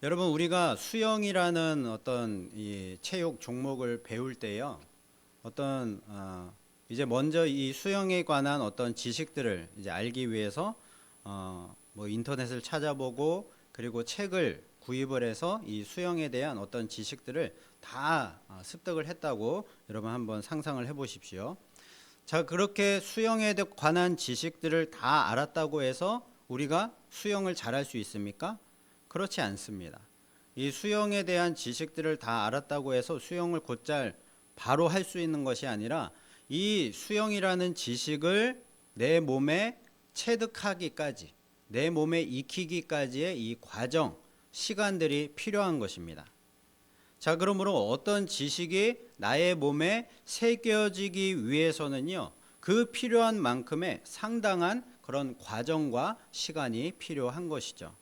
여러분, 우리가 수영이라는 어떤 이 체육 종목을 배울 때요, 어떤 이제 먼저 이 수영에 관한 어떤 지식들을 이제 알기 위해서 뭐 인터넷을 찾아보고, 그리고 책을 구입을 해서 이 수영에 대한 어떤 지식들을 다 습득을 했다고 여러분 한번 상상을 해보십시오. 자, 그렇게 수영에 관한 지식들을 다 알았다고 해서 우리가 수영을 잘할 수 있습니까? 그렇지 않습니다. 이 수영에 대한 지식들을 다 알았다고 해서 수영을 곧잘 바로 할 수 있는 것이 아니라, 이 수영이라는 지식을 내 몸에 체득하기까지, 내 몸에 익히기까지의 이 과정, 시간들이 필요한 것입니다. 자, 그러므로 어떤 지식이 나의 몸에 새겨지기 위해서는요, 그 필요한 만큼의 상당한 그런 과정과 시간이 필요한 것이죠.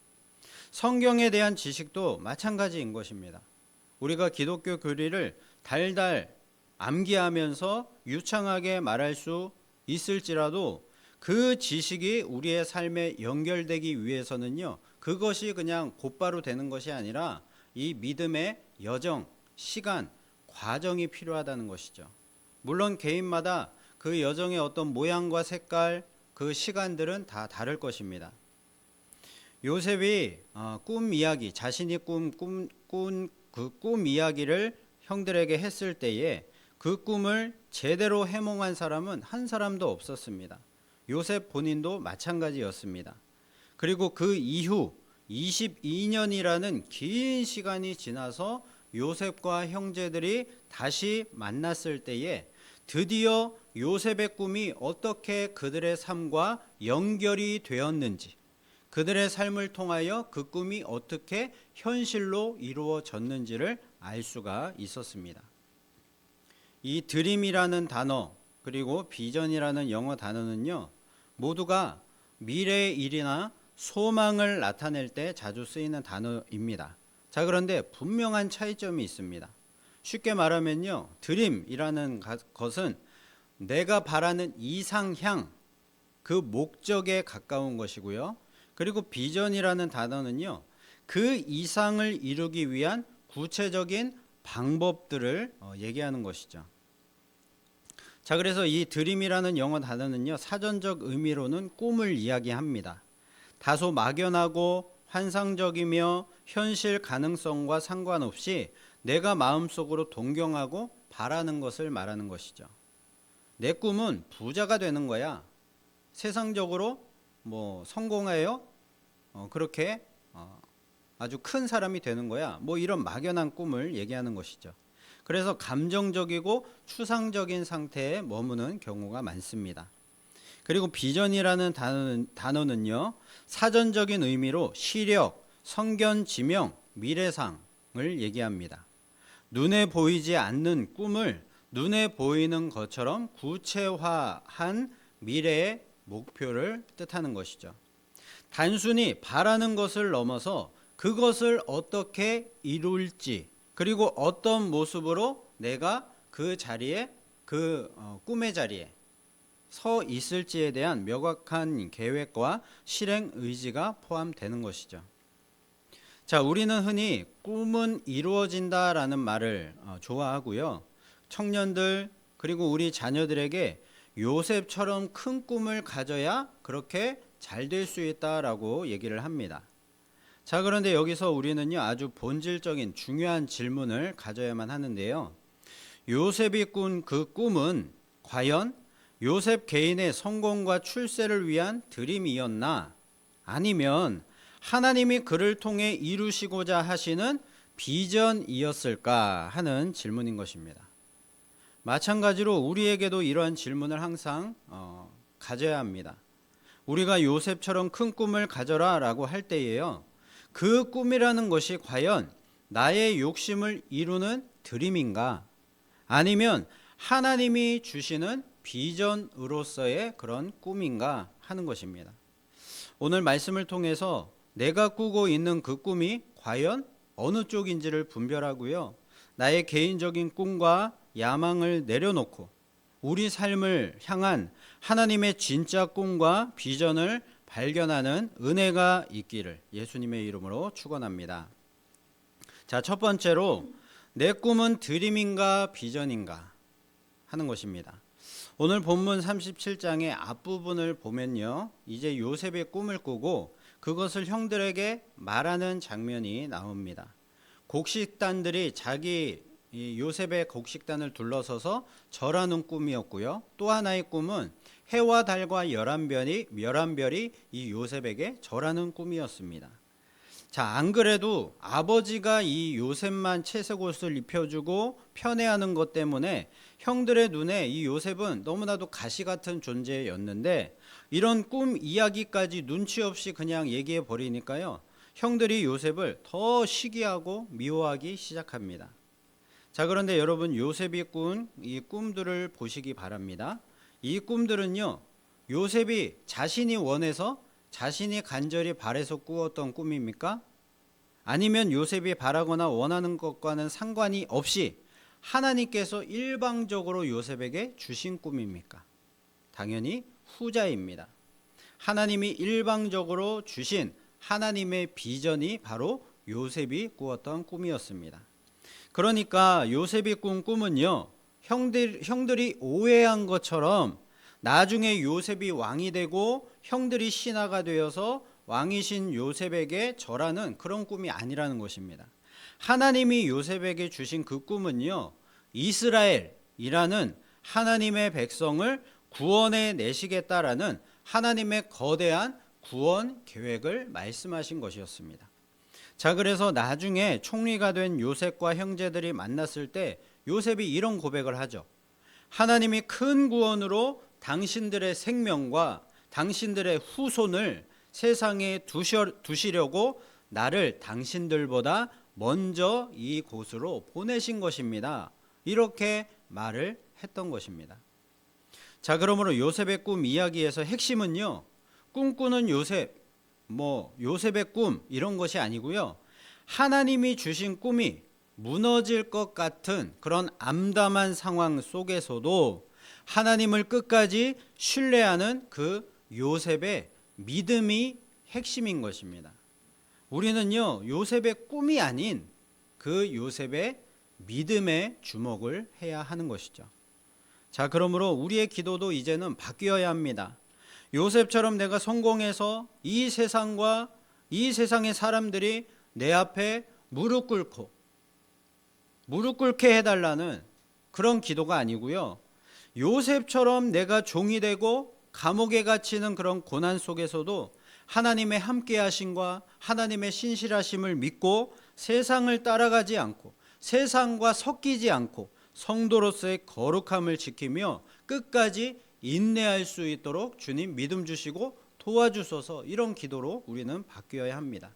성경에 대한 지식도 마찬가지인 것입니다. 우리가 기독교 교리를 달달 암기하면서 유창하게 말할 수 있을지라도, 그 지식이 우리의 삶에 연결되기 위해서는요, 그것이 그냥 곧바로 되는 것이 아니라 이 믿음의 여정, 시간, 과정이 필요하다는 것이죠. 물론 개인마다 그 여정의 어떤 모양과 색깔, 그 시간들은 다 다를 것입니다. 요셉이 꿈 이야기, 자신이 꾼 그 꿈 이야기를 형들에게 했을 때에 그 꿈을 제대로 해몽한 사람은 한 사람도 없었습니다. 요셉 본인도 마찬가지였습니다. 그리고 그 이후 22년이라는 긴 시간이 지나서 요셉과 형제들이 다시 만났을 때에 드디어 요셉의 꿈이 어떻게 그들의 삶과 연결이 되었는지, 그들의 삶을 통하여 그 꿈이 어떻게 현실로 이루어졌는지를 알 수가 있었습니다. 이 드림이라는 단어, 그리고 비전이라는 영어 단어는요, 모두가 미래의 일이나 소망을 나타낼 때 자주 쓰이는 단어입니다. 자, 그런데 분명한 차이점이 있습니다. 쉽게 말하면요, 드림이라는 것은 내가 바라는 이상향, 그 목적에 가까운 것이고요. 그리고 비전이라는 단어는요, 그 이상을 이루기 위한 구체적인 방법들을 얘기하는 것이죠. 자, 그래서 이 드림이라는 영어 단어는요, 사전적 의미로는 꿈을 이야기합니다. 다소 막연하고 환상적이며 현실 가능성과 상관없이 내가 마음속으로 동경하고 바라는 것을 말하는 것이죠. 내 꿈은 부자가 되는 거야. 세상적으로 뭐 성공해요? 그렇게 아주 큰 사람이 되는 거야. 뭐 이런 막연한 꿈을 얘기하는 것이죠. 그래서 감정적이고 추상적인 상태에 머무는 경우가 많습니다. 그리고 비전이라는 단어는요, 사전적인 의미로 시력, 성견, 지명, 미래상을 얘기합니다. 눈에 보이지 않는 꿈을 눈에 보이는 것처럼 구체화한 미래의 목표를 뜻하는 것이죠. 단순히 바라는 것을 넘어서 그것을 어떻게 이룰지, 그리고 어떤 모습으로 내가 그 자리에, 그 꿈의 자리에 서 있을지에 대한 명확한 계획과 실행 의지가 포함되는 것이죠. 자, 우리는 흔히 꿈은 이루어진다라는 말을 좋아하고요. 청년들, 그리고 우리 자녀들에게 요셉처럼 큰 꿈을 가져야 그렇게 잘 될 수 있다라고 얘기를 합니다. 자, 그런데 여기서 우리는요, 아주 본질적인 중요한 질문을 가져야만 하는데요. 요셉이 꾼 그 꿈은 과연 요셉 개인의 성공과 출세를 위한 드림이었나? 아니면 하나님이 그를 통해 이루시고자 하시는 비전이었을까 하는 질문인 것입니다. 마찬가지로 우리에게도 이러한 질문을 항상 가져야 합니다. 우리가 요셉처럼 큰 꿈을 가져라 라고 할 때에요, 그 꿈이라는 것이 과연 나의 욕심을 이루는 드림인가? 아니면 하나님이 주시는 비전으로서의 그런 꿈인가 하는 것입니다. 오늘 말씀을 통해서 내가 꾸고 있는 그 꿈이 과연 어느 쪽인지를 분별하고요, 나의 개인적인 꿈과 야망을 내려놓고 우리 삶을 향한 하나님의 진짜 꿈과 비전을 발견하는 은혜가 있기를 예수님의 이름으로 축원합니다. 자, 첫 번째로 내 꿈은 드림인가 비전인가 하는 것입니다. 오늘 본문 37장의 앞부분을 보면요, 이제 요셉의 꿈을 꾸고 그것을 형들에게 말하는 장면이 나옵니다. 곡식단들이 자기 이 요셉의 곡식단을 둘러서서 절하는 꿈이었고요. 또 하나의 꿈은 해와 달과 11별이 이 요셉에게 절하는 꿈이었습니다. 자, 안 그래도 아버지가 이 요셉만 채색 옷을 입혀주고 편애하는 것 때문에 형들의 눈에 이 요셉은 너무나도 가시 같은 존재였는데, 이런 꿈 이야기까지 눈치 없이 그냥 얘기해 버리니까요, 형들이 요셉을 더 시기하고 미워하기 시작합니다. 자, 그런데 여러분, 요셉이 꾼 이 꿈들을 보시기 바랍니다. 이 꿈들은요, 요셉이 자신이 원해서 자신이 간절히 바래서 꾸었던 꿈입니까? 아니면 요셉이 바라거나 원하는 것과는 상관이 없이 하나님께서 일방적으로 요셉에게 주신 꿈입니까? 당연히 후자입니다. 하나님이 일방적으로 주신 하나님의 비전이 바로 요셉이 꾸었던 꿈이었습니다. 그러니까 요셉이 꾼 꿈은요, 형들이 오해한 것처럼 나중에 요셉이 왕이 되고 형들이 신하가 되어서 왕이신 요셉에게 절하는 그런 꿈이 아니라는 것입니다. 하나님이 요셉에게 주신 그 꿈은요, 이스라엘이라는 하나님의 백성을 구원해 내시겠다라는 하나님의 거대한 구원 계획을 말씀하신 것이었습니다. 자, 그래서 나중에 총리가 된 요셉과 형제들이 만났을 때 요셉이 이런 고백을 하죠. 하나님이 큰 구원으로 당신들의 생명과 당신들의 후손을 세상에 두시려고 나를 당신들보다 먼저 이곳으로 보내신 것입니다. 이렇게 말을 했던 것입니다. 자, 그러므로 요셉의 꿈 이야기에서 핵심은요, 꿈꾸는 요셉, 요셉의 꿈 이런 것이 아니고요, 하나님이 주신 꿈이 무너질 것 같은 그런 암담한 상황 속에서도 하나님을 끝까지 신뢰하는 그 요셉의 믿음이 핵심인 것입니다. 우리는요, 요셉의 꿈이 아닌 그 요셉의 믿음에 주목을 해야 하는 것이죠. 자, 그러므로 우리의 기도도 이제는 바뀌어야 합니다. 요셉처럼 내가 성공해서 이 세상과 이 세상의 사람들이 내 앞에 무릎 꿇게 해달라는 그런 기도가 아니고요, 요셉처럼 내가 종이 되고 감옥에 갇히는 그런 고난 속에서도 하나님의 함께 하심과 하나님의 신실하심을 믿고 세상을 따라가지 않고 세상과 섞이지 않고 성도로서의 거룩함을 지키며 끝까지 인내할 수 있도록 주님 믿음 주시고 도와주소서, 이런 기도로 우리는 바뀌어야 합니다.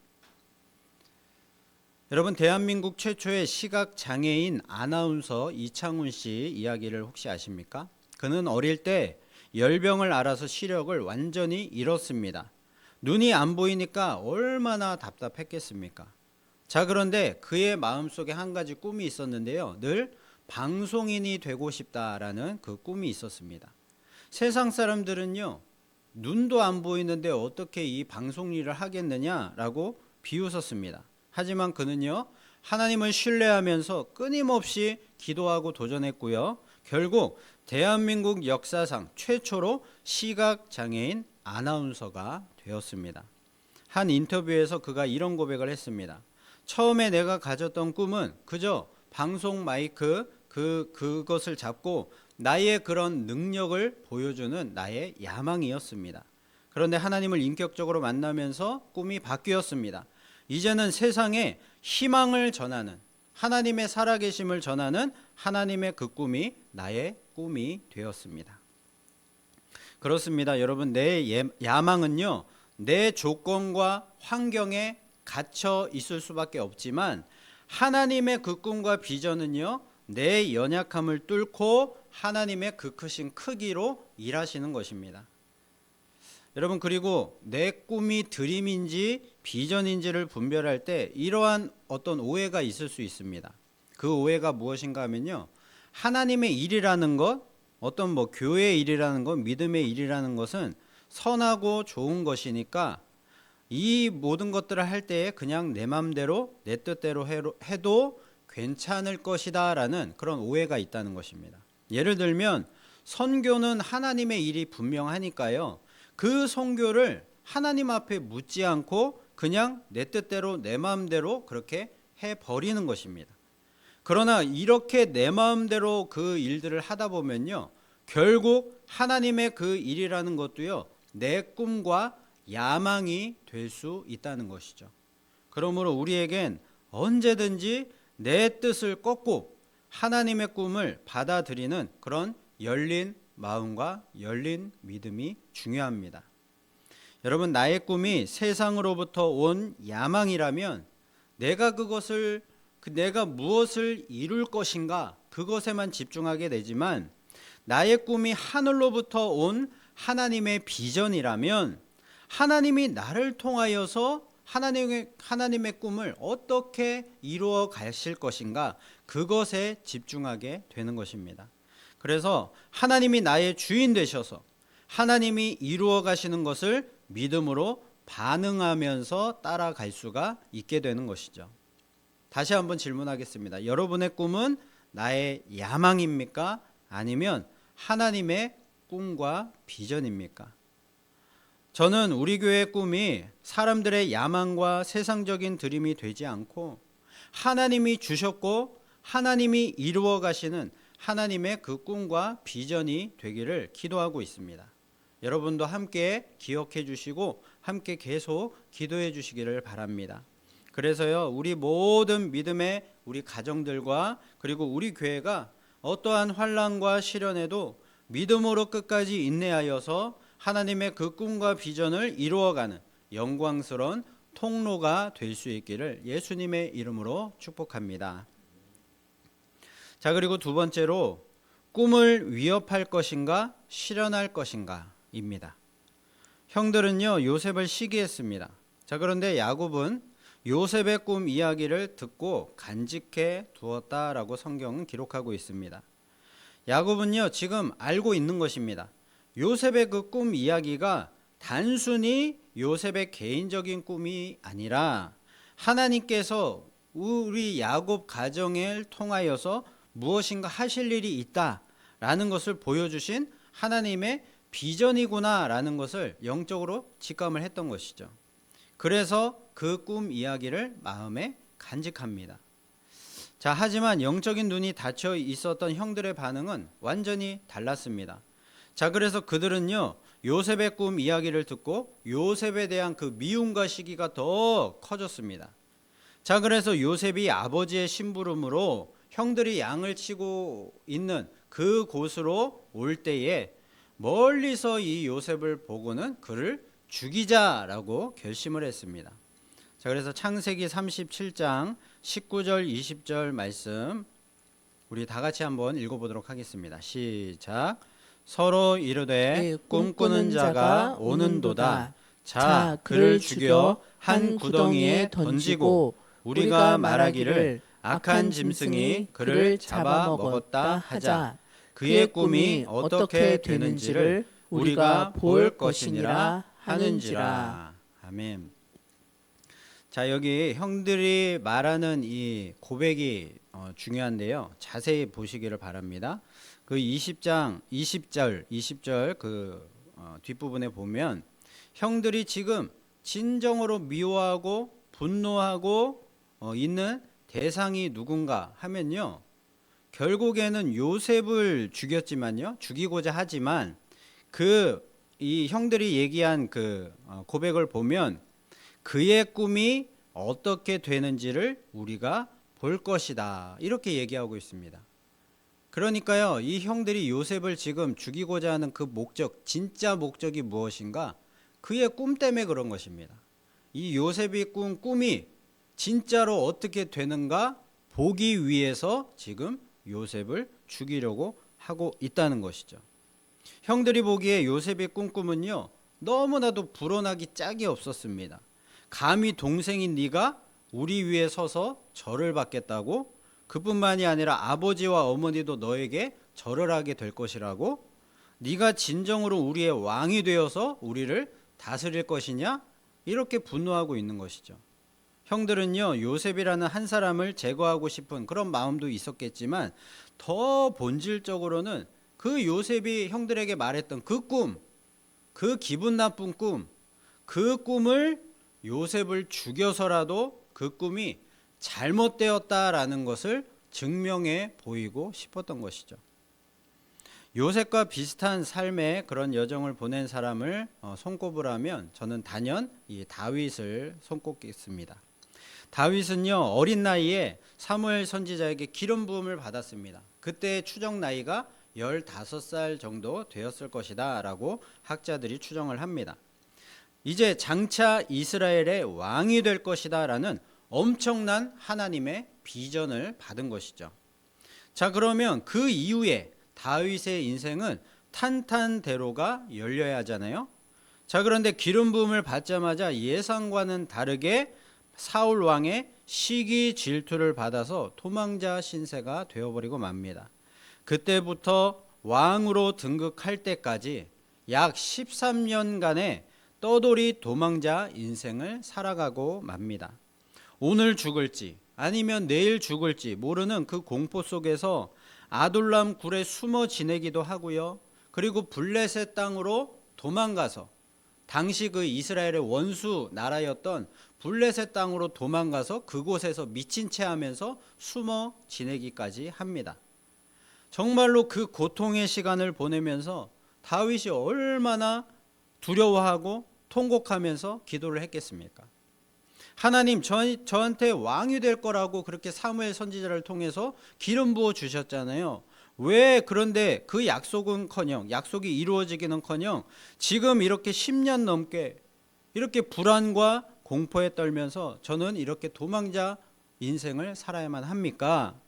여러분, 대한민국 최초의 시각장애인 아나운서 이창훈 씨 이야기를 혹시 아십니까? 그는 어릴 때 열병을 앓아서 시력을 완전히 잃었습니다. 눈이 안 보이니까 얼마나 답답했겠습니까? 자, 그런데 그의 마음속에 한 가지 꿈이 있었는데요, 늘 방송인이 되고 싶다라는 그 꿈이 있었습니다. 세상 사람들은요, 눈도 안 보이는데 어떻게 이 방송 일을 하겠느냐라고 비웃었습니다. 하지만 그는요, 하나님을 신뢰하면서 끊임없이 기도하고 도전했고요, 결국 대한민국 역사상 최초로 시각장애인 아나운서가 되었습니다. 한 인터뷰에서 그가 이런 고백을 했습니다. 처음에 내가 가졌던 꿈은 그저 방송 마이크 그것을 잡고 나의 그런 능력을 보여주는 나의 야망이었습니다. 그런데 하나님을 인격적으로 만나면서 꿈이 바뀌었습니다. 이제는 세상에 희망을 전하는, 하나님의 살아계심을 전하는 하나님의 그 꿈이 나의 꿈이 되었습니다. 그렇습니다. 여러분, 내 야망은요, 내 조건과 환경에 갇혀 있을 수밖에 없지만 하나님의 그 꿈과 비전은요, 내 연약함을 뚫고 하나님의 그 크신 크기로 일하시는 것입니다. 여러분, 그리고 내 꿈이 드림인지 비전인지를 분별할 때 이러한 어떤 오해가 있을 수 있습니다. 그 오해가 무엇인가 하면요, 하나님의 일이라는 것, 어떤 교회의 일이라는 것, 믿음의 일이라는 것은 선하고 좋은 것이니까 이 모든 것들을 할 때에 그냥 내 맘대로 내 뜻대로 해도 괜찮을 것이다 라는 그런 오해가 있다는 것입니다. 예를 들면 선교는 하나님의 일이 분명하니까요, 그 선교를 하나님 앞에 묻지 않고 그냥 내 뜻대로 내 마음대로 그렇게 해버리는 것입니다. 그러나 이렇게 내 마음대로 그 일들을 하다 보면요, 결국 하나님의 그 일이라는 것도요, 내 꿈과 야망이 될 수 있다는 것이죠. 그러므로 우리에겐 언제든지 내 뜻을 꺾고 하나님의 꿈을 받아들이는 그런 열린 마음과 열린 믿음이 중요합니다. 여러분, 나의 꿈이 세상으로부터 온 야망이라면 내가 무엇을 이룰 것인가, 그것에만 집중하게 되지만, 나의 꿈이 하늘로부터 온 하나님의 비전이라면 하나님이 나를 통하여서 하나님의 꿈을 어떻게 이루어 가실 것인가, 그것에 집중하게 되는 것입니다. 그래서 하나님이 나의 주인 되셔서 하나님이 이루어 가시는 것을 믿음으로 반응하면서 따라갈 수가 있게 되는 것이죠. 다시 한번 질문하겠습니다. 여러분의 꿈은 나의 야망입니까? 아니면 하나님의 꿈과 비전입니까? 저는 우리 교회의 꿈이 사람들의 야망과 세상적인 드림이 되지 않고 하나님이 주셨고 하나님이 이루어 가시는 하나님의 그 꿈과 비전이 되기를 기도하고 있습니다. 여러분도 함께 기억해 주시고 함께 계속 기도해 주시기를 바랍니다. 그래서요, 우리 모든 믿음의 우리 가정들과 그리고 우리 교회가 어떠한 환난과 시련에도 믿음으로 끝까지 인내하여서 하나님의 그 꿈과 비전을 이루어가는 영광스러운 통로가 될 수 있기를 예수님의 이름으로 축복합니다. 자, 그리고 두 번째로 꿈을 위협할 것인가 실현할 것인가 입니다. 형들은요, 요셉을 시기했습니다. 자, 그런데 야곱은 요셉의 꿈 이야기를 듣고 간직해 두었다라고 성경은 기록하고 있습니다. 야곱은요, 지금 알고 있는 것입니다. 요셉의 그 꿈 이야기가 단순히 요셉의 개인적인 꿈이 아니라 하나님께서 우리 야곱 가정을 통하여서 무엇인가 하실 일이 있다라는 것을 보여주신 하나님의 비전이구나라는 것을 영적으로 직감을 했던 것이죠. 그래서 그 꿈 이야기를 마음에 간직합니다. 자, 하지만 영적인 눈이 닫혀 있었던 형들의 반응은 완전히 달랐습니다. 자, 그래서 그들은요, 요셉의 꿈 이야기를 듣고 요셉에 대한 그 미움과 시기가 더 커졌습니다. 자, 그래서 요셉이 아버지의 심부름으로 형들이 양을 치고 있는 그 곳으로 올 때에 멀리서 이 요셉을 보고는 그를 죽이자라고 결심을 했습니다. 자, 그래서 창세기 37장 19절 20절 말씀 우리 다 같이 한번 읽어보도록 하겠습니다. 시작. 서로 이르되 꿈꾸는 자가 오는도다. 자, 그를 죽여 한 구덩이에 던지고 우리가 말하기를 악한 짐승이 그를 잡아먹었다 하자. 그의 꿈이 어떻게 되는지를 우리가 볼 것이니라 하는지라. 아멘. 자, 여기 형들이 말하는 이 고백이 중요한데요. 자세히 보시기를 바랍니다. 그 20절 그 뒷부분에 보면 형들이 지금 진정으로 미워하고 분노하고 있는 대상이 누군가 하면요, 결국에는 요셉을 죽이고자 하지만 이 형들이 얘기한 그 고백을 보면 그의 꿈이 어떻게 되는지를 우리가 볼 것이다, 이렇게 얘기하고 있습니다. 그러니까요, 이 형들이 요셉을 지금 죽이고자 하는 그 목적, 진짜 목적이 무엇인가? 그의 꿈 때문에 그런 것입니다. 이 요셉이 꾼 꿈이 진짜로 어떻게 되는가 보기 위해서 지금 요셉을 죽이려고 하고 있다는 것이죠. 형들이 보기에 요셉이 꾼 꿈은요, 너무나도 불온하기 짝이 없었습니다. 감히 동생인 네가 우리 위에 서서 절을 받겠다고? 그뿐만이 아니라 아버지와 어머니도 너에게 절을 하게 될 것이라고? 네가 진정으로 우리의 왕이 되어서 우리를 다스릴 것이냐? 이렇게 분노하고 있는 것이죠. 형들은요, 요셉이라는 한 사람을 제거하고 싶은 그런 마음도 있었겠지만 더 본질적으로는 그 요셉이 형들에게 말했던 그 꿈, 그 기분 나쁜 꿈, 그 꿈을 요셉을 죽여서라도 그 꿈이 잘못되었다라는 것을 증명해 보이고 싶었던 것이죠. 요셉과 비슷한 삶의 그런 여정을 보낸 사람을 손꼽을 하면 저는 단연 이 다윗을 손꼽겠습니다. 다윗은요, 어린 나이에 사무엘 선지자에게 기름 부음을 받았습니다. 그때 추정 나이가 15살 정도 되었을 것이다 라고 학자들이 추정을 합니다. 이제 장차 이스라엘의 왕이 될 것이다 라는 엄청난 하나님의 비전을 받은 것이죠. 자, 그러면 그 이후에 다윗의 인생은 탄탄대로가 열려야 하잖아요. 자, 그런데 기름 부음을 받자마자 예상과는 다르게 사울 왕의 시기 질투를 받아서 도망자 신세가 되어버리고 맙니다. 그때부터 왕으로 등극할 때까지 약 13년간의 떠돌이 도망자 인생을 살아가고 맙니다. 오늘 죽을지 아니면 내일 죽을지 모르는 그 공포 속에서 아둘람 굴에 숨어 지내기도 하고요. 그리고 블레셋 땅으로 도망가서 당시 그 이스라엘의 원수 나라였던 블레셋 땅으로 도망가서 그곳에서 미친 채 하면서 숨어 지내기까지 합니다. 정말로 그 고통의 시간을 보내면서 다윗이 얼마나 두려워하고 통곡하면서 기도를 했겠습니까? 하나님, 저한테 왕이 될 거라고 그렇게 사무엘 선지자를 통해서 기름 부어 주셨잖아요. 왜 그런데 그 약속이 이루어지기는커녕 지금 이렇게 10년 넘게 이렇게 불안과 공포에 떨면서 저는 이렇게 도망자 인생을 살아야만 합니까?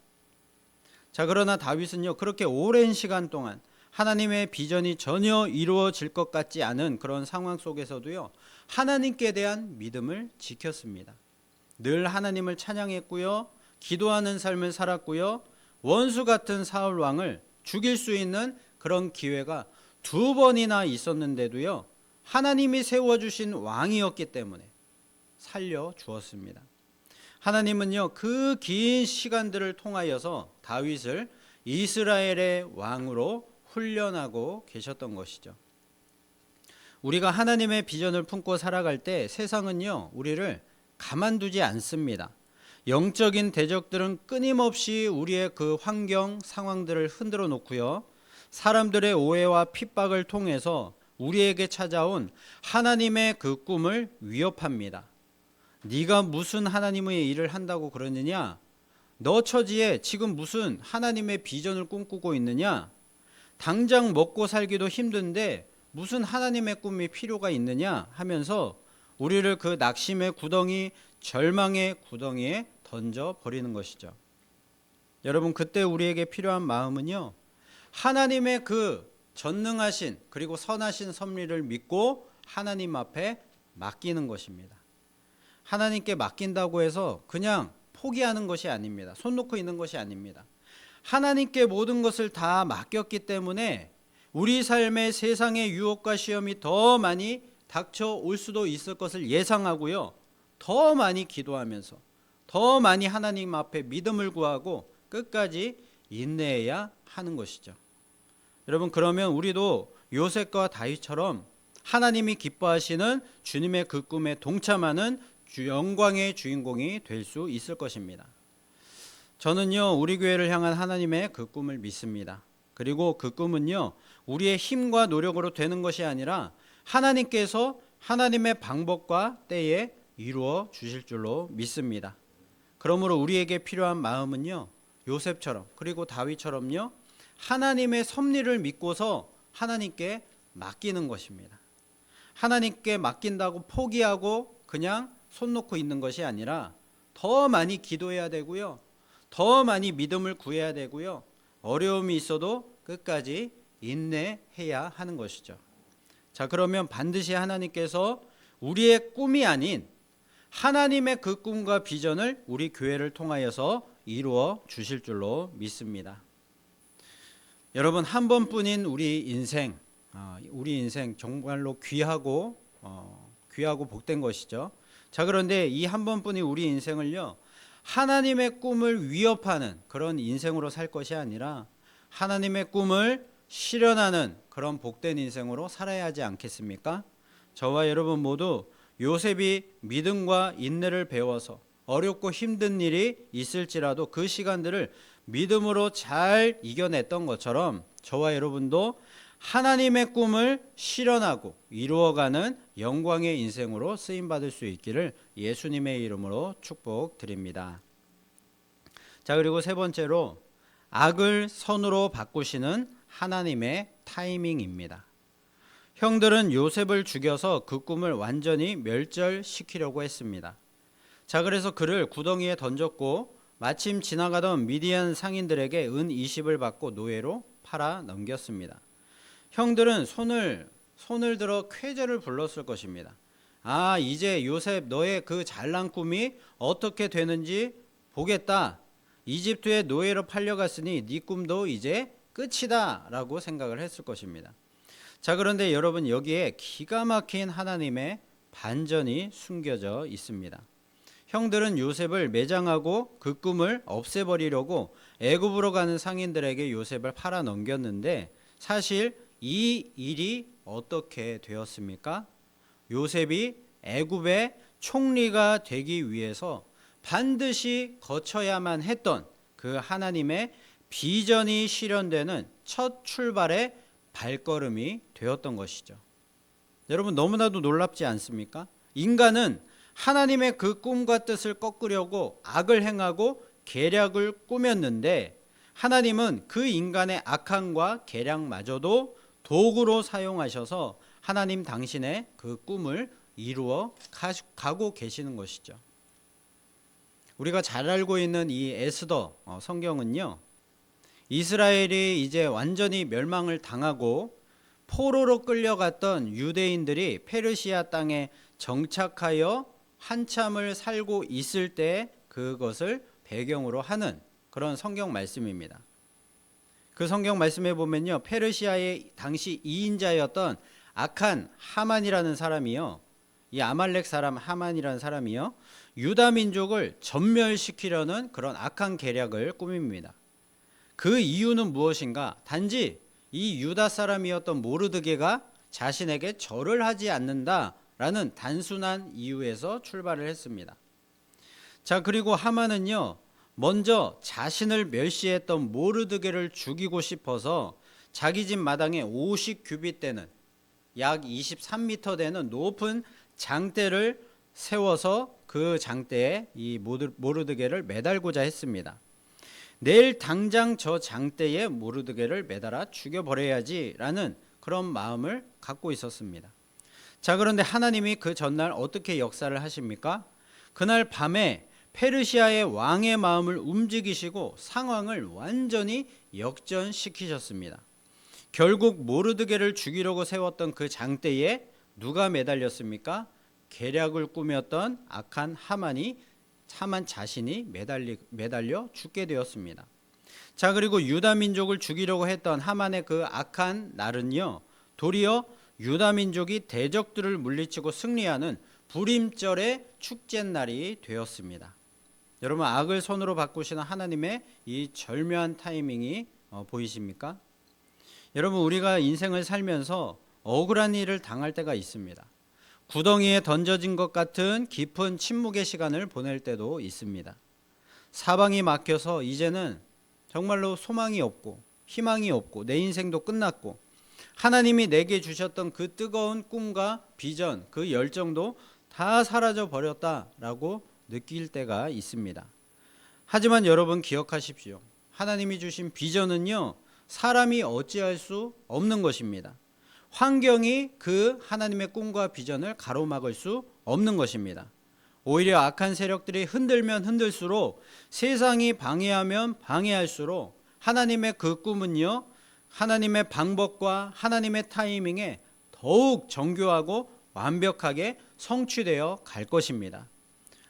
자, 그러나 다윗은요, 그렇게 오랜 시간 동안 하나님의 비전이 전혀 이루어질 것 같지 않은 그런 상황 속에서도요, 하나님께 대한 믿음을 지켰습니다. 늘 하나님을 찬양했고요, 기도하는 삶을 살았고요, 원수 같은 사울 왕을 죽일 수 있는 그런 기회가 2번이나 있었는데도요, 하나님이 세워주신 왕이었기 때문에 살려 주었습니다. 하나님은요, 그 긴 시간들을 통하여서 다윗을 이스라엘의 왕으로 훈련하고 계셨던 것이죠. 우리가 하나님의 비전을 품고 살아갈 때 세상은요, 우리를 가만두지 않습니다. 영적인 대적들은 끊임없이 우리의 그 환경, 상황들을 흔들어 놓고요, 사람들의 오해와 핍박을 통해서 우리에게 찾아온 하나님의 그 꿈을 위협합니다. 네가 무슨 하나님의 일을 한다고 그러느냐? 너 처지에 지금 무슨 하나님의 비전을 꿈꾸고 있느냐? 당장 먹고 살기도 힘든데 무슨 하나님의 꿈이 필요가 있느냐 하면서 우리를 그 낙심의 구덩이, 절망의 구덩이에 던져버리는 것이죠. 여러분, 그때 우리에게 필요한 마음은요, 하나님의 그 전능하신 그리고 선하신 섭리를 믿고 하나님 앞에 맡기는 것입니다. 하나님께 맡긴다고 해서 그냥 포기하는 것이 아닙니다. 손 놓고 있는 것이 아닙니다. 하나님께 모든 것을 다 맡겼기 때문에 우리 삶의 세상의 유혹과 시험이 더 많이 닥쳐올 수도 있을 것을 예상하고요, 더 많이 기도하면서 더 많이 하나님 앞에 믿음을 구하고 끝까지 인내해야 하는 것이죠. 여러분, 그러면 우리도 요셉과 다윗처럼 하나님이 기뻐하시는 주님의 그 꿈에 동참하는 영광의 주인공이 될 수 있을 것입니다. 저는요, 우리 교회를 향한 하나님의 그 꿈을 믿습니다. 그리고 그 꿈은요, 우리의 힘과 노력으로 되는 것이 아니라 하나님께서 하나님의 방법과 때에 이루어 주실 줄로 믿습니다. 그러므로 우리에게 필요한 마음은요, 요셉처럼 그리고 다윗처럼요, 하나님의 섭리를 믿고서 하나님께 맡기는 것입니다. 하나님께 맡긴다고 포기하고 그냥 손 놓고 있는 것이 아니라 더 많이 기도해야 되고요, 더 많이 믿음을 구해야 되고요, 어려움이 있어도 끝까지 인내해야 하는 것이죠. 자, 그러면 반드시 하나님께서 우리의 꿈이 아닌 하나님의 그 꿈과 비전을 우리 교회를 통하여서 이루어 주실 줄로 믿습니다. 여러분, 한 번뿐인 우리 인생 정말로 귀하고 귀하고 복된 것이죠. 자, 그런데 이 한 번뿐이 우리 인생을요, 하나님의 꿈을 위협하는 그런 인생으로 살 것이 아니라 하나님의 꿈을 실현하는 그런 복된 인생으로 살아야 하지 않겠습니까? 저와 여러분 모두 요셉이 믿음과 인내를 배워서 어렵고 힘든 일이 있을지라도 그 시간들을 믿음으로 잘 이겨냈던 것처럼 저와 여러분도 하나님의 꿈을 실현하고 이루어가는 영광의 인생으로 쓰임받을 수 있기를 예수님의 이름으로 축복드립니다. 자, 그리고 세 번째로 악을 선으로 바꾸시는 하나님의 타이밍입니다. 형들은 요셉을 죽여서 그 꿈을 완전히 멸절시키려고 했습니다. 자, 그래서 그를 구덩이에 던졌고 마침 지나가던 미디안 상인들에게 은 20을 받고 노예로 팔아 넘겼습니다. 형들은 손을 들어 쾌재를 불렀을 것입니다. 아, 이제 요셉 너의 그 잘난 꿈이 어떻게 되는지 보겠다. 이집트에 노예로 팔려갔으니 네 꿈도 이제 끝이다 라고 생각을 했을 것입니다. 자, 그런데 여러분, 여기에 기가 막힌 하나님의 반전이 숨겨져 있습니다. 형들은 요셉을 매장하고 그 꿈을 없애버리려고 애굽으로 가는 상인들에게 요셉을 팔아 넘겼는데 사실 이 일이 어떻게 되었습니까? 요셉이 애굽의 총리가 되기 위해서 반드시 거쳐야만 했던 그 하나님의 비전이 실현되는 첫 출발의 발걸음이 되었던 것이죠. 여러분, 너무나도 놀랍지 않습니까? 인간은 하나님의 그 꿈과 뜻을 꺾으려고 악을 행하고 계략을 꾸몄는데 하나님은 그 인간의 악함과 계략마저도 도구로 사용하셔서 하나님 당신의 그 꿈을 이루어 가고 계시는 것이죠. 우리가 잘 알고 있는 이 에스더 성경은요, 이스라엘이 이제 완전히 멸망을 당하고 포로로 끌려갔던 유대인들이 페르시아 땅에 정착하여 한참을 살고 있을 때 그것을 배경으로 하는 그런 성경 말씀입니다. 그 성경 말씀에 보면요, 페르시아의 당시 2인자였던 악한 하만이라는 사람이요, 이 아말렉 사람 하만이라는 사람이요, 유다 민족을 전멸시키려는 그런 악한 계략을 꾸밉니다. 그 이유는 무엇인가? 단지 이 유다 사람이었던 모르드게가 자신에게 절을 하지 않는다라는 단순한 이유에서 출발을 했습니다. 자, 그리고 하만은요, 먼저 자신을 멸시했던 모르드게를 죽이고 싶어서 자기 집 마당에 50규빗 되는 약 23m 되는 높은 장대를 세워서 그 장대에 이 모르드게를 매달고자 했습니다. 내일 당장 저 장대에 모르드게를 매달아 죽여버려야지라는 그런 마음을 갖고 있었습니다. 자, 그런데 하나님이 그 전날 어떻게 역사를 하십니까? 그날 밤에 페르시아의 왕의 마음을 움직이시고 상황을 완전히 역전시키셨습니다. 결국 모르드게를 죽이려고 세웠던 그 장대에 누가 매달렸습니까? 계략을 꾸몄던 악한 하만 자신이 매달려 죽게 되었습니다. 자, 그리고 유다 민족을 죽이려고 했던 하만의 그 악한 날은요, 도리어 유다 민족이 대적들을 물리치고 승리하는 불임절의 축제날이 되었습니다. 여러분, 악을 선으로 바꾸시는 하나님의 이 절묘한 타이밍이 보이십니까? 여러분, 우리가 인생을 살면서 억울한 일을 당할 때가 있습니다. 구덩이에 던져진 것 같은 깊은 침묵의 시간을 보낼 때도 있습니다. 사방이 막혀서 이제는 정말로 소망이 없고 희망이 없고 내 인생도 끝났고 하나님이 내게 주셨던 그 뜨거운 꿈과 비전, 그 열정도 다 사라져 버렸다라고 느낄 때가 있습니다. 하지만 여러분 기억하십시오. 하나님이 주신 비전은요, 사람이 어찌할 수 없는 것입니다. 환경이 그 하나님의 꿈과 비전을 가로막을 수 없는 것입니다. 오히려 악한 세력들이 흔들면 흔들수록, 세상이 방해하면 방해할수록 하나님의 그 꿈은요, 하나님의 방법과 하나님의 타이밍에 더욱 정교하고 완벽하게 성취되어 갈 것입니다.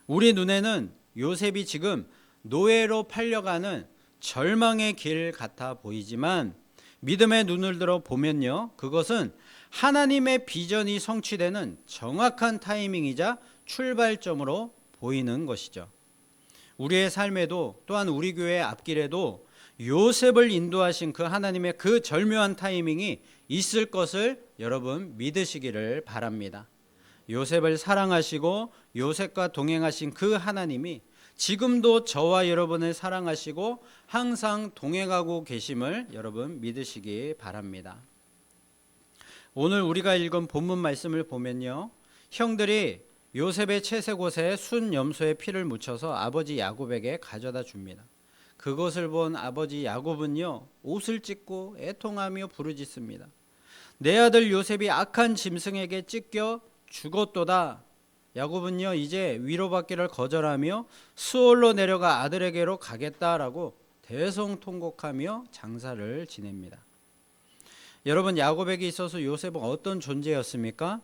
우리 눈에는 요셉이 지금 노예로 팔려가는 절망의 길 같아 보이지만 믿음의 눈을 들어 보면요, 그것은 하나님의 비전이 성취되는 정확한 타이밍이자 출발점으로 보이는 것이죠. 우리의 삶에도 또한 우리 교회의 앞길에도 요셉을 인도하신 그 하나님의 그 절묘한 타이밍이 있을 것을 여러분 믿으시기를 바랍니다. 요셉을 사랑하시고 요셉과 동행하신 그 하나님이 지금도 저와 여러분을 사랑하시고 항상 동행하고 계심을 여러분 믿으시기 바랍니다. 오늘 우리가 읽은 본문 말씀을 보면요, 형들이 요셉의 채색옷에 순 염소의 피를 묻혀서 아버지 야곱에게 가져다 줍니다. 그것을 본 아버지 야곱은요, 옷을 찢고 애통하며 부르짖습니다. 내 아들 요셉이 악한 짐승에게 찢겨 죽었도다. 야곱은요, 이제 위로받기를 거절하며 수월로 내려가 아들에게로 가겠다라고 대성통곡하며 장사를 지냅니다. 여러분, 야곱에게 있어서 요셉은 어떤 존재였습니까?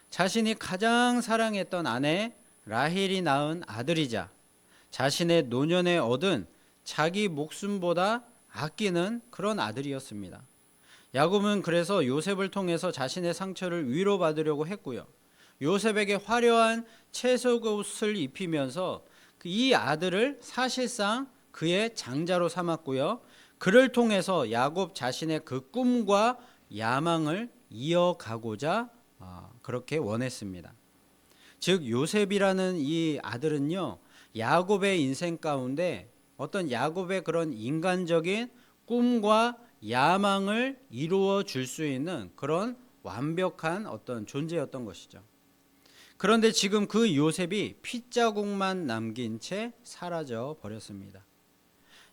자신이 가장 사랑했던 아내 라헬이 낳은 아들이자 자신의 노년에 얻은 자기 목숨보다 아끼는 그런 아들이었습니다. 야곱은 그래서 요셉을 통해서 자신의 상처를 위로받으려고 했고요, 요셉에게 화려한 채색옷을 입히면서 이 아들을 사실상 그의 장자로 삼았고요, 그를 통해서 야곱 자신의 그 꿈과 야망을 이어가고자 그렇게 원했습니다. 즉 요셉이라는 이 아들은요, 야곱의 인생 가운데 어떤 야곱의 그런 인간적인 꿈과 야망을 이루어 줄 수 있는 그런 완벽한 어떤 존재였던 것이죠. 그런데 지금 그 요셉이 핏자국만 남긴 채 사라져 버렸습니다.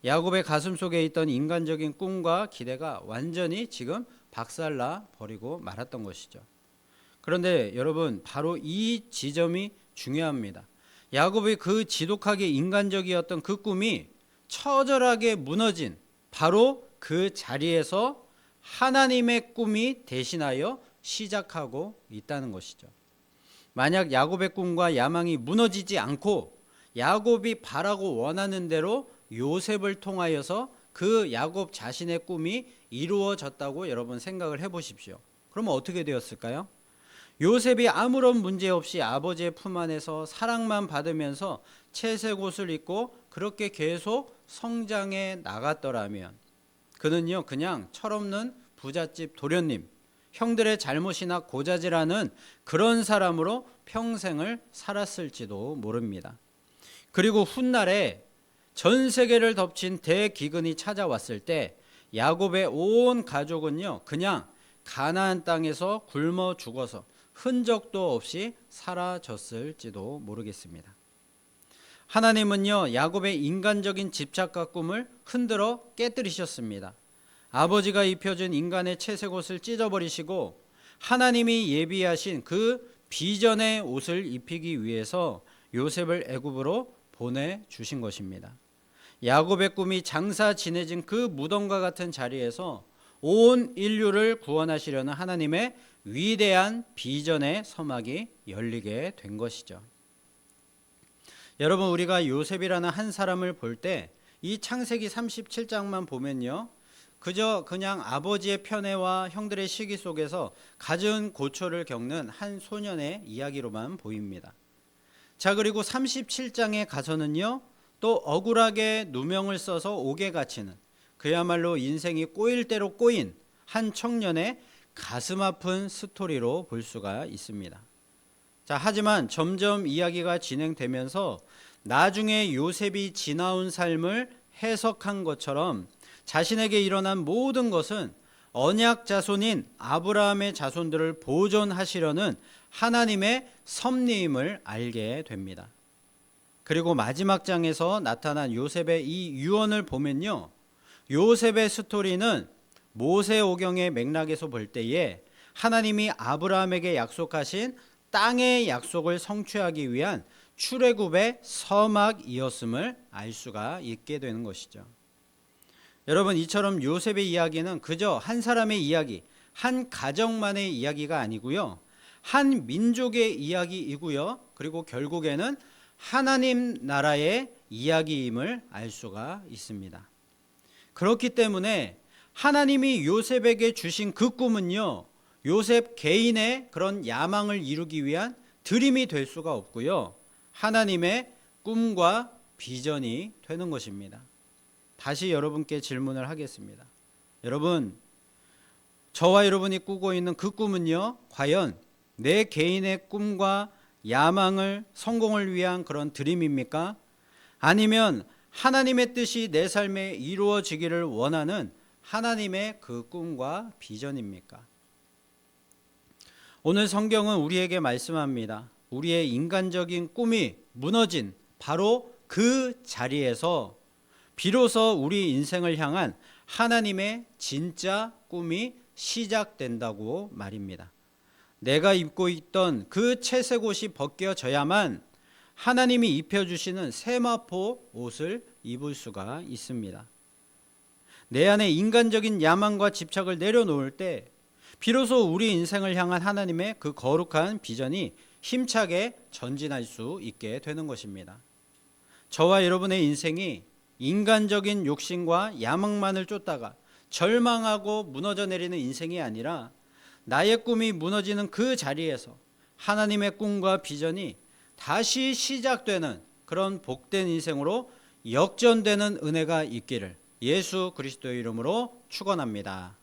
야곱의 가슴 속에 있던 인간적인 꿈과 기대가 완전히 지금 박살나 버리고 말았던 것이죠. 그런데 여러분, 바로 이 지점이 중요합니다. 야곱의 그 지독하게 인간적이었던 그 꿈이 처절하게 무너진 바로 그 자리에서 하나님의 꿈이 대신하여 시작하고 있다는 것이죠. 만약 야곱의 꿈과 야망이 무너지지 않고 야곱이 바라고 원하는 대로 요셉을 통하여서 그 야곱 자신의 꿈이 이루어졌다고 여러분 생각을 해보십시오. 그러면 어떻게 되었을까요? 요셉이 아무런 문제 없이 아버지의 품 안에서 사랑만 받으면서 채색옷을 입고 그렇게 계속 성장해 나갔더라면 그는요, 그냥 철없는 부잣집 도련님, 형들의 잘못이나 고자질하는 그런 사람으로 평생을 살았을지도 모릅니다. 그리고 훗날에 전 세계를 덮친 대기근이 찾아왔을 때 야곱의 온 가족은요, 그냥 가나안 땅에서 굶어 죽어서 흔적도 없이 사라졌을지도 모르겠습니다. 하나님은요, 야곱의 인간적인 집착과 꿈을 흔들어 깨뜨리셨습니다. 아버지가 입혀준 인간의 채색옷을 찢어버리시고 하나님이 예비하신 그 비전의 옷을 입히기 위해서 요셉을 애굽으로 보내주신 것입니다. 야곱의 꿈이 장사 지내진 그 무덤과 같은 자리에서 온 인류를 구원하시려는 하나님의 위대한 비전의 서막이 열리게 된 것이죠. 여러분, 우리가 요셉이라는 한 사람을 볼 때 이 창세기 37장만 보면요, 그저 그냥 아버지의 편애와 형들의 시기 속에서 갖은 고초를 겪는 한 소년의 이야기로만 보입니다. 자, 그리고 37장에 가서는요, 또 억울하게 누명을 써서 옥에 갇히는, 그야말로 인생이 꼬일 대로 꼬인 한 청년의 가슴 아픈 스토리로 볼 수가 있습니다. 자, 하지만 점점 이야기가 진행되면서 나중에 요셉이 지나온 삶을 해석한 것처럼 자신에게 일어난 모든 것은 언약 자손인 아브라함의 자손들을 보존하시려는 하나님의 섭리임을 알게 됩니다. 그리고 마지막 장에서 나타난 요셉의 이 유언을 보면요, 요셉의 스토리는 모세오경의 맥락에서 볼 때에 하나님이 아브라함에게 약속하신 땅의 약속을 성취하기 위한 출애굽의 서막이었음을 알 수가 있게 되는 것이죠. 여러분, 이처럼 요셉의 이야기는 그저 한 사람의 이야기, 한 가정만의 이야기가 아니고요, 한 민족의 이야기이고요, 그리고 결국에는 하나님 나라의 이야기임을 알 수가 있습니다. 그렇기 때문에 하나님이 요셉에게 주신 그 꿈은요, 요셉 개인의 그런 야망을 이루기 위한 드림이 될 수가 없고요. 하나님의 꿈과 비전이 되는 것입니다. 다시 여러분께 질문을 하겠습니다. 여러분, 저와 여러분이 꾸고 있는 그 꿈은요, 과연 내 개인의 꿈과 야망을, 성공을 위한 그런 드림입니까? 아니면 하나님의 뜻이 내 삶에 이루어지기를 원하는 하나님의 그 꿈과 비전입니까? 오늘 성경은 우리에게 말씀합니다. 우리의 인간적인 꿈이 무너진 바로 그 자리에서 비로소 우리 인생을 향한 하나님의 진짜 꿈이 시작된다고 말입니다. 내가 입고 있던 그 채색 옷이 벗겨져야만 하나님이 입혀주시는 세마포 옷을 입을 수가 있습니다. 내 안에 인간적인 야망과 집착을 내려놓을 때 비로소 우리 인생을 향한 하나님의 그 거룩한 비전이 힘차게 전진할 수 있게 되는 것입니다. 저와 여러분의 인생이 인간적인 욕심과 야망만을 쫓다가 절망하고 무너져 내리는 인생이 아니라 나의 꿈이 무너지는 그 자리에서 하나님의 꿈과 비전이 다시 시작되는 그런 복된 인생으로 역전되는 은혜가 있기를 예수 그리스도의 이름으로 축원합니다.